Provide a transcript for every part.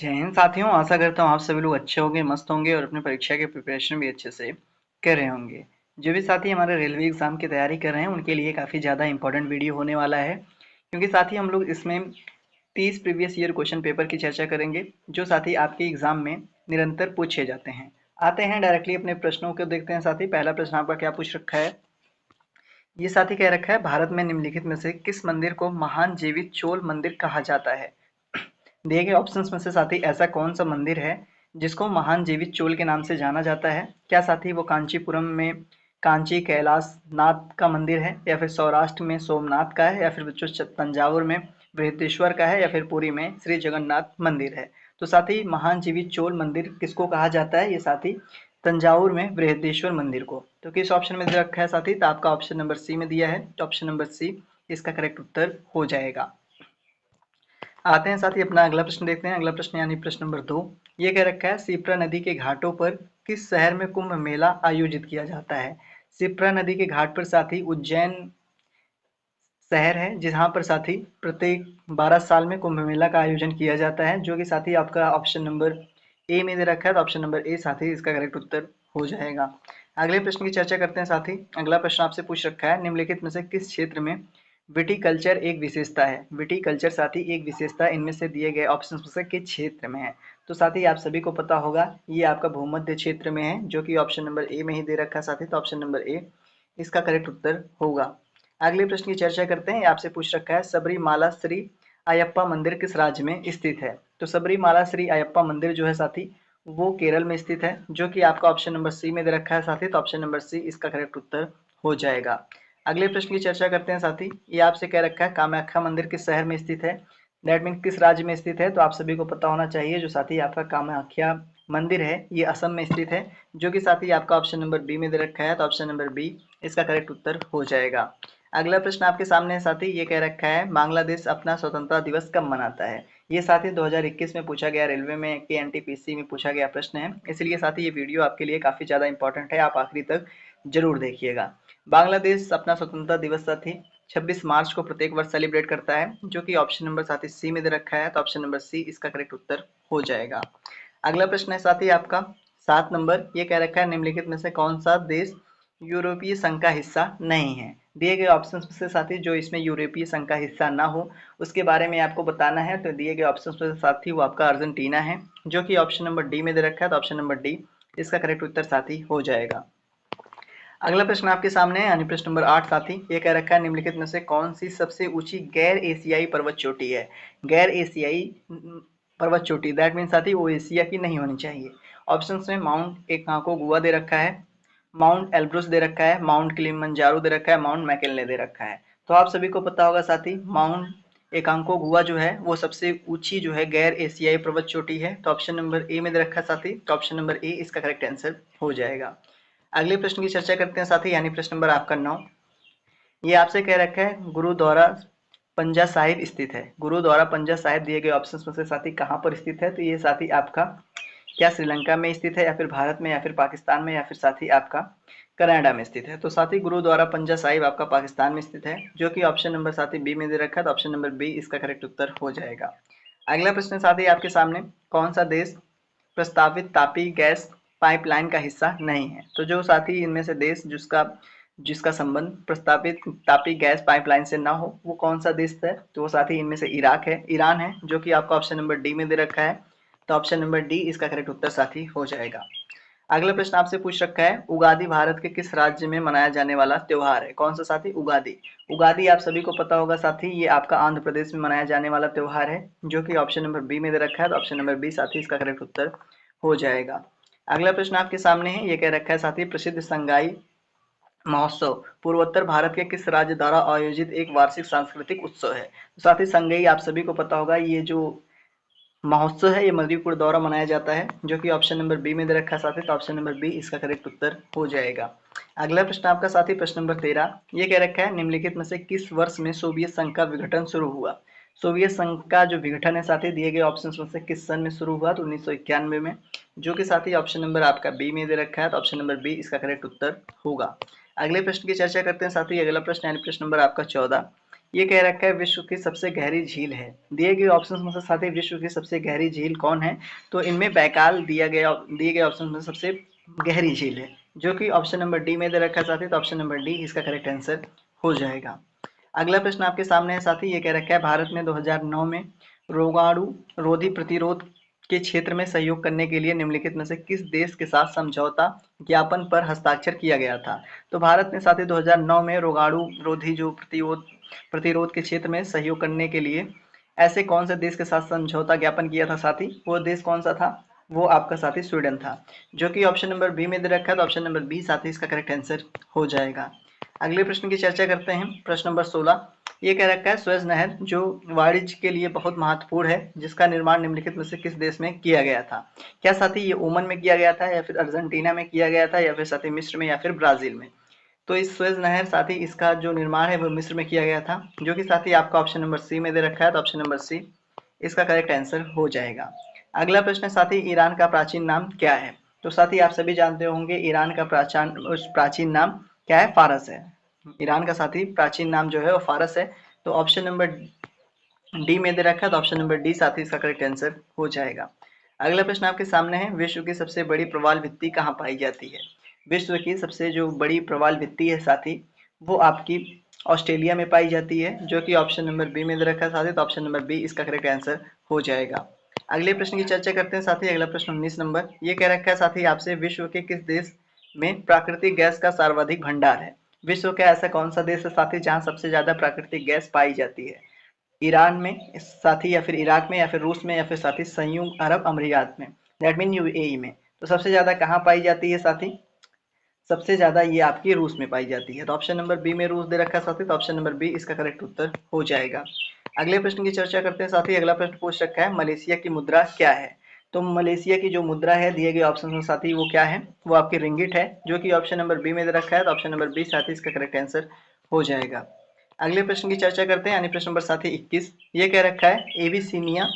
जय हिंद साथियों, आशा करता हूँ आप सभी लोग अच्छे होंगे, मस्त होंगे और अपनी परीक्षा की प्रिपरेशन भी अच्छे से कर रहे होंगे। जो भी साथी हमारे रेलवे एग्ज़ाम की तैयारी कर रहे हैं, उनके लिए काफ़ी ज़्यादा इंपॉर्टेंट वीडियो होने वाला है, क्योंकि साथी हम लोग इसमें 30 प्रीवियस ईयर क्वेश्चन पेपर की चर्चा करेंगे, जो साथी आपके एग्ज़ाम में निरंतर पूछे जाते हैं। आते हैं डायरेक्टली अपने प्रश्नों को देखते हैं साथी। पहला प्रश्न आपका क्या पूछ रखा है? ये साथी कह रखा है, भारत में निम्नलिखित में से किस मंदिर को महान जीवित चोल मंदिर कहा जाता है? दिए गए ऑप्शंस में से साथी ऐसा कौन सा मंदिर है जिसको महान जीवित चोल के नाम से जाना जाता है? क्या साथी वो कांचीपुरम में कांची कैलाश नाथ का मंदिर है, या फिर सौराष्ट्र में सोमनाथ का है, या फिर जो तंजावुर में बृहदेश्वर का है, या फिर पुरी में श्री जगन्नाथ मंदिर है? तो साथी महान जीवित चोल मंदिर किसको कहा जाता है? ये साथी तंजावुर में बृहदेश्वर मंदिर को। तो किस ऑप्शन में दे रखा है साथी? तो आपका ऑप्शन नंबर सी में दिया है, तो ऑप्शन नंबर सी इसका करेक्ट उत्तर हो जाएगा। आते हैं साथी अपना अगला प्रश्न देखते हैं। अगला प्रश्न यानी प्रश्न नंबर 2 ये कह रखा है, शिप्रा नदी के घाटों पर किस शहर में कुंभ मेला आयोजित किया जाता है? शिप्रा नदी के घाट पर साथी उज्जैन शहर है, जहाँ पर साथी प्रत्येक 12 साल में कुंभ मेला का आयोजन किया जाता है, जो कि साथी आपका ऑप्शन नंबर ए में दे रखा है। तो ऑप्शन नंबर ए साथी इसका करेक्ट उत्तर हो जाएगा। अगले प्रश्न की चर्चा करते हैं साथी। अगला प्रश्न आपसे पूछ रखा है, निम्नलिखित में से किस क्षेत्र में विटीकल्चर एक विशेषता है? विटीकल्चर साथी एक विशेषता इनमें से दिए गए ऑप्शन में से किस क्षेत्र में है? तो साथी आप सभी को पता होगा, ये आपका भूमध्य क्षेत्र में है, जो कि ऑप्शन नंबर ए में ही दे रखा है साथी। तो ऑप्शन नंबर ए इसका करेक्ट उत्तर होगा। अगले प्रश्न की चर्चा करते हैं। आपसे पूछ रखा है, सबरीमाला श्री अयप्पा मंदिर किस राज्य में स्थित है? तो सबरीमाला श्री अयप्पा मंदिर जो है साथी, वो केरल में स्थित है, जो कि आपका ऑप्शन नंबर सी में दे रखा है साथी। तो ऑप्शन नंबर सी इसका करेक्ट उत्तर हो जाएगा। अगले प्रश्न की चर्चा करते हैं साथी। ये आपसे कह रखा है, कामाख्या मंदिर किस शहर में स्थित है? दैट मीन किस राज्य में स्थित है? तो आप सभी को पता होना चाहिए, जो साथी आपका कामाख्या मंदिर है ये असम में स्थित है, जो कि साथी आपका ऑप्शन नंबर बी में दे रखा है। तो ऑप्शन नंबर बी इसका करेक्ट उत्तर हो जाएगा। अगला प्रश्न आपके सामने है साथी। ये कह रखा है, बांग्लादेश अपना स्वतंत्रता दिवस कब मनाता है? ये साथी 2021 में पूछा गया, रेलवे में के एनटीपीसी में पूछा गया प्रश्न है, इसलिए साथी ये वीडियो आपके लिए काफी ज्यादा इंपॉर्टेंट है, आप आखिरी तक जरूर देखिएगा। बांग्लादेश अपना स्वतंत्रता दिवस साथी 26 मार्च को प्रत्येक वर्ष सेलिब्रेट करता है, जो कि ऑप्शन नंबर साथी सी में दे रखा है। तो ऑप्शन नंबर सी इसका करेक्ट उत्तर हो जाएगा। अगला प्रश्न है साथी आपका 7 नंबर। ये कह रखा है, निम्नलिखित में से कौन सा देश यूरोपीय संघ का हिस्सा नहीं है? दिए गए ऑप्शंस में से साथी जो इसमें यूरोपीय संघ का हिस्सा ना हो, उसके बारे में आपको बताना है। तो दिए गए ऑप्शंस में से साथी वो आपका अर्जेंटीना है, जो कि ऑप्शन नंबर डी में दे रखा है। तो ऑप्शन नंबर डी इसका करेक्ट उत्तर साथी हो जाएगा। अगला प्रश्न आपके सामने है, यानी प्रश्न नंबर 8 साथी। ये कह रखा है, निम्नलिखित में से कौन सी सबसे ऊंची गैर एशियाई पर्वत चोटी है? गैर एशियाई पर्वत चोटी दैट मीन साथी वो एशिया की नहीं होनी चाहिए। ऑप्शंस में माउंट एकांकोगुआ दे रखा है, माउंट एल्ब्रुस दे रखा है, माउंट किलिमंजारो दे रखा है, माउंट मैकिन्ले दे रखा है। तो आप सभी को पता होगा साथी, माउंट एकांकोगुआ जो है वो सबसे ऊंची जो है गैर एशियाई पर्वत चोटी है। तो ऑप्शन नंबर ए में दे रखा है साथी। तो ऑप्शन नंबर ए इसका करेक्ट आंसर हो जाएगा। अगले प्रश्न की चर्चा करते हैं साथी, यानी प्रश्न नंबर आपका 9। ये आपसे कह रखा है, गुरुद्वारा पंजा साहिब स्थित है। गुरुद्वारा पंजा साहिब दिए गए ऑप्शंस में से साथी कहाँ पर स्थित है? तो ये साथी आपका क्या श्रीलंका में स्थित है, या फिर भारत में, या फिर पाकिस्तान में, या फिर साथी आपका कनाडा में स्थित है? तो साथी गुरुद्वारा पंजा साहिब आपका पाकिस्तान में स्थित है, जो कि ऑप्शन नंबर साथी बी में दे रखा है। तो ऑप्शन नंबर बी इसका करेक्ट उत्तर हो जाएगा। अगला प्रश्न साथी आपके सामने, कौन सा देश प्रस्तावित तापी गैस पाइपलाइन का हिस्सा नहीं है? तो जो साथी इनमें से देश जिसका जिसका संबंध प्रस्तावित तापी गैस पाइपलाइन से ना हो, वो कौन सा देश है? तो वो साथी इनमें से इराक है, ईरान है, जो कि आपका ऑप्शन नंबर डी में दे रखा है। तो ऑप्शन नंबर डी इसका करेक्ट उत्तर साथी हो जाएगा। अगला प्रश्न आपसे पूछ रखा है, उगादी भारत के किस राज्य में मनाया जाने वाला त्योहार है? कौन सा साथी? उगादी। उगादी आप सभी को पता होगा साथी, ये आपका आंध्र प्रदेश में मनाया जाने वाला त्योहार है, जो कि ऑप्शन नंबर बी में दे रखा है। तो ऑप्शन नंबर बी साथी इसका करेक्ट उत्तर हो जाएगा। अगला प्रश्न आपके सामने है, ये कह रखा है साथी, प्रसिद्ध संगाई महोत्सव पूर्वोत्तर भारत के किस राज्य द्वारा आयोजित एक वार्षिक सांस्कृतिक उत्सव है? तो साथी संगई आप सभी को पता होगा, ये जो महोत्सव है ये मणिपुर द्वारा मनाया जाता है, जो कि ऑप्शन नंबर बी में दे रखा है साथी। तो ऑप्शन नंबर बी इसका करेक्ट उत्तर हो जाएगा। अगला प्रश्न आपका साथी प्रश्न नंबर 13। ये कह रखा है, निम्नलिखित में से किस वर्ष में सोवियत संघ का विघटन शुरू हुआ? सोवियत संघ का जो विघटन है साथी, दिए गए ऑप्शन में से किस सन में शुरू हुआ? तो 1991 में, जो कि साथी ऑप्शन नंबर आपका बी में दे रखा है। तो ऑप्शन नंबर बी इसका करेक्ट उत्तर होगा। अगले प्रश्न की चर्चा करते हैं साथी। अगला प्रश्न यानी प्रश्न नंबर आपका 14। ये कह रखा है विश्व की सबसे गहरी झील है। दिए गए ऑप्शंस में से साथी विश्व की सबसे गहरी झील कौन है? तो इनमें बैकाल दिए गए ऑप्शन में सबसे गहरी झील है, जो कि ऑप्शन नंबर डी में दे रखा है साथी। तो ऑप्शन नंबर डी इसका करेक्ट आंसर हो जाएगा। अगला प्रश्न आपके सामने है साथी। ये कह रखा है भारत में 2009 में रोगाणु रोधी प्रतिरोध के क्षेत्र में सहयोग करने के लिए निम्नलिखित में से किस देश के साथ समझौता ज्ञापन पर हस्ताक्षर किया गया था? तो भारत ने साथी 2009 में रोगाणु रोधी जो प्रतिरोध के क्षेत्र में सहयोग करने के लिए ऐसे कौन से देश के साथ समझौता ज्ञापन किया था साथी? वो देश कौन सा था? वो आपका साथी स्वीडन था, जो कि ऑप्शन नंबर बी में दे रखा है। तो ऑप्शन नंबर बी साथी इसका करेक्ट आंसर हो जाएगा। अगले प्रश्न की चर्चा करते हैं। प्रश्न नंबर 16 ये कह रखा है सुएज नहर जो वाणिज्य के लिए बहुत महत्वपूर्ण है, जिसका निर्माण निम्नलिखित में से किस देश में किया गया था? क्या साथी ये ओमान में किया गया था, या फिर अर्जेंटीना में किया गया था, या फिर साथी मिस्र में, या फिर ब्राजील में? तो इस सुएज नहर साथी इसका जो निर्माण है वो मिस्र में किया गया था, जो कि साथी आपका ऑप्शन नंबर सी में दे रखा है। तो ऑप्शन नंबर सी इसका करेक्ट आंसर हो जाएगा। अगला प्रश्न साथी ईरान का प्राचीन नाम क्या है? तो साथी आप सभी जानते होंगे ईरान का प्राचीन नाम क्या है? फारस है। ईरान का साथी प्राचीन नाम जो है वो फारस है। तो ऑप्शन नंबर डी में दे रखा है। तो ऑप्शन नंबर डी साथी इसका करेक्ट आंसर हो जाएगा। अगला प्रश्न आपके सामने है विश्व की सबसे बड़ी प्रवाल भित्ति कहाँ पाई जाती है? विश्व की सबसे जो बड़ी प्रवाल भित्ति है साथी वो आपकी ऑस्ट्रेलिया में पाई जाती है, जो कि ऑप्शन नंबर बी में दे रखा है साथी। तो ऑप्शन नंबर बी इसका करेक्ट आंसर हो जाएगा। अगले प्रश्न की चर्चा करते हैं साथी। अगला प्रश्न 19 नंबर ये कह रखा है साथी आपसे विश्व के किस देश में प्राकृतिक गैस का सर्वाधिक भंडार है? विश्व का ऐसा कौन सा देश है साथी जहां सबसे ज्यादा प्राकृतिक गैस पाई जाती है? ईरान में साथी, या फिर इराक में, या फिर रूस में, या फिर साथी संयुक्त अरब अमीरात में, दैट मीन यूएई में? तो सबसे ज्यादा कहाँ पाई जाती है साथी? सबसे ज्यादा ये आपकी रूस में पाई जाती है। तो ऑप्शन नंबर बी में रूस दे रखा है साथी। तो ऑप्शन नंबर बी इसका करेक्ट उत्तर हो जाएगा। अगले प्रश्न की चर्चा करते हैं साथी। अगला प्रश्न पूछ रखा है मलेशिया की मुद्रा क्या है? तो मलेशिया की जो मुद्रा है दिए गए ऑप्शन में साथी वो क्या है? वो आपकी रिंगिट है, जो कि ऑप्शन नंबर बी में दे रखा है। तो ऑप्शन नंबर बी साथी इसका करेक्ट आंसर हो जाएगा। अगले प्रश्न की चर्चा करते हैं, यानी प्रश्न नंबर साथी 21 ये कह रखा है एबीसीनिया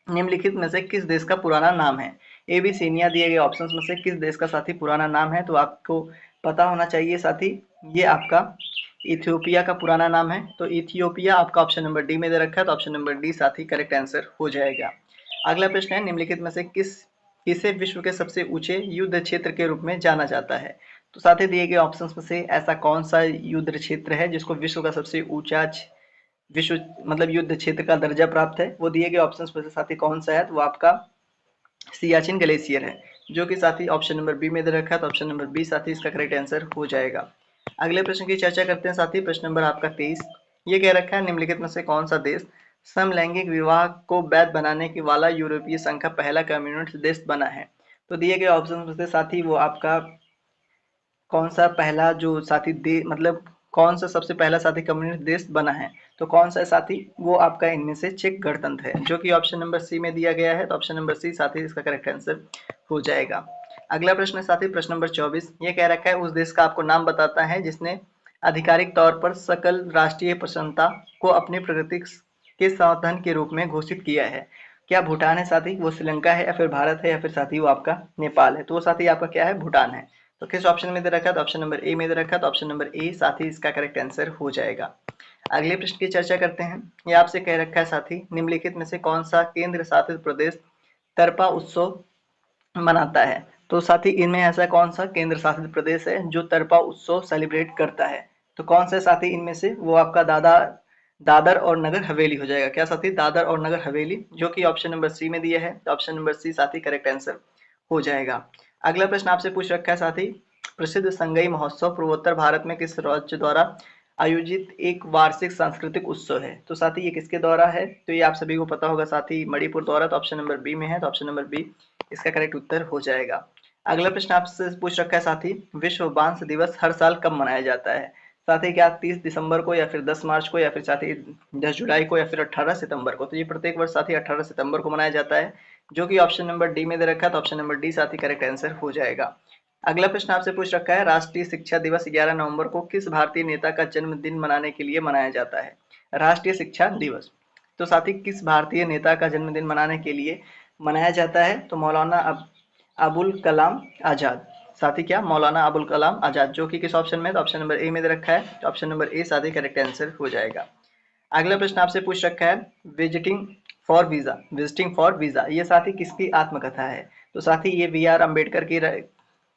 निम्नलिखित में से किस देश का पुराना नाम है? एबीसीनिया दिए गए ऑप्शंस में से किस देश का साथी पुराना नाम है? तो आपको पता होना चाहिए साथी ये आपका इथियोपिया का पुराना नाम है। तो इथियोपिया आपका ऑप्शन नंबर डी में दे रखा है। तो ऑप्शन नंबर डी साथी करेक्ट आंसर हो जाएगा। अगला प्रश्न है निम्नलिखित में से किसे विश्व के सबसे ऊंचे युद्ध क्षेत्र के रूप में जाना जाता है? तो साथ ही दिए गए ऑप्शंस में से ऐसा कौन सा युद्ध क्षेत्र है जिसको विश्व का सबसे ऊंचा विश्व मतलब युद्ध क्षेत्र का दर्जा प्राप्त है? वो दिए गए ऑप्शंस में से साथी कौन सा है? तो वो आपका सियाचिन ग्लेशियर है, जो कि साथी ऑप्शन नंबर बी में दे रखा है। तो ऑप्शन नंबर बी साथी इसका करेक्ट आंसर हो जाएगा। अगले प्रश्न की चर्चा करते हैं साथी। प्रश्न नंबर आपका 23 ये कह रखा है निम्नलिखित में से कौन सा देश समलैंगिक विवाह को वैध बनाने की वाला यूरोपीय संघ का पहला कम्युनिस्ट देश बना है? तो दिए गए ऑप्शन में से साथी वो आपका कौन सा पहला जो साथी दे मतलब कौन सा सबसे पहला साथी कम्युनिस्ट देश बना है? तो कौन सा है साथी? वो आपका इनमें से चेक गणतंत्र है, जो कि ऑप्शन नंबर सी में दिया गया है। तो ऑप्शन नंबर सी साथी इसका करेक्ट आंसर हो जाएगा। अगला प्रश्न है साथी प्रश्न नंबर 24 ये कह रखा है उस देश का आपको नाम बताता है जिसने आधिकारिक तौर पर सकल राष्ट्रीय प्रसन्नता को अपनी प्रगति के साधन के रूप में घोषित किया है? क्या भूटान है साथी? वो श्रीलंका है, या फिर भारत है, या फिर साथी वो आपका नेपाल है? तो वो साथी आपका क्या है? भूटान है। तो किस ऑप्शन में दे रखा है? तो ऑप्शन नंबर ए में दे रखा है। तो ऑप्शन नंबर ए साथी इसका करेक्ट आंसर हो जाएगा। अगले प्रश्न की चर्चा करते हैं। ये आपसे कह रखा है साथी निम्नलिखित में से कौन सा केंद्र शासित प्रदेश तरपा उत्सव मनाता है? तो साथी इनमें ऐसा कौन सा केंद्र शासित प्रदेश है जो तरपा उत्सव सेलिब्रेट करता है? तो कौन सा साथी इनमें से? वो आपका दादर और नगर हवेली हो जाएगा। क्या साथी? दादर और नगर हवेली, जो कि ऑप्शन नंबर सी में दिया है। तो ऑप्शन नंबर सी साथी करेक्ट आंसर हो जाएगा। अगला प्रश्न आपसे पूछ रखा है साथी प्रसिद्ध संगई महोत्सव पूर्वोत्तर भारत में किस राज्य द्वारा आयोजित एक वार्षिक सांस्कृतिक उत्सव है? तो साथी ये किसके द्वारा है? तो ये आप सभी को पता होगा साथी मणिपुर द्वारा। तो ऑप्शन नंबर बी में है। तो ऑप्शन नंबर बी इसका करेक्ट उत्तर हो जाएगा। अगला प्रश्न आपसे पूछ रखा है साथी विश्व बांस दिवस हर साल कब मनाया जाता है? साथी क्या 30 दिसंबर को, या फिर 10 मार्च को, या फिर साथी 10 जुलाई को, या फिर 18 सितंबर को? तो ये प्रत्येक वर्ष साथी 18 सितंबर को मनाया जाता है, जो कि ऑप्शन नंबर डी में दे रखा है। तो ऑप्शन नंबर डी साथी करेक्ट आंसर हो जाएगा। अगला प्रश्न आपसे पूछ रखा है राष्ट्रीय शिक्षा दिवस 11 नवंबर को किस भारतीय नेता का जन्मदिन मनाने के लिए मनाया जाता है? राष्ट्रीय शिक्षा दिवस तो साथी किस भारतीय नेता का जन्मदिन मनाने के लिए मनाया जाता है? तो मौलाना अबुल कलाम आजाद। साथी क्या? मौलाना अबुल कलाम आजाद, जो कि किस ऑप्शन में? तो ऑप्शन नंबर ए में दे रखा है। तो ऑप्शन नंबर ए साथी करेक्ट आंसर हो जाएगा। अगला प्रश्न आपसे पूछ रखा है विजिटिंग फॉर वीजा, ये साथी किसकी आत्मकथा है? तो साथी ये बी आर अम्बेडकर की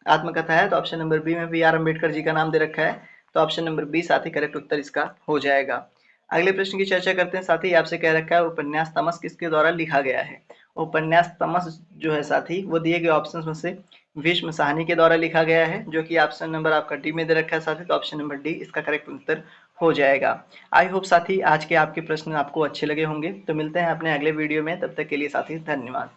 आत्मकथा है, तो ऑप्शन नंबर बी में बी आर अम्बेडकर जी का नाम दे रखा है, तो ऑप्शन नंबर बी साथी करेक्ट उत्तर इसका हो जाएगा। अगले प्रश्न की चर्चा करते हैं साथी। आपसे कह रखा है उपन्यास तमस किसके द्वारा लिखा गया है? उपन्यास तमस जो है साथी वो दिए गए ऑप्शन में से भीष्म साहनी के द्वारा लिखा गया है, जो कि ऑप्शन नंबर आपका डी में दे रखा है साथी, तो ऑप्शन नंबर डी इसका करेक्ट उत्तर हो जाएगा। आई होप साथी आज के आपके प्रश्न आपको अच्छे लगे होंगे। तो मिलते हैं अपने अगले वीडियो में, तब तक के लिए साथी धन्यवाद।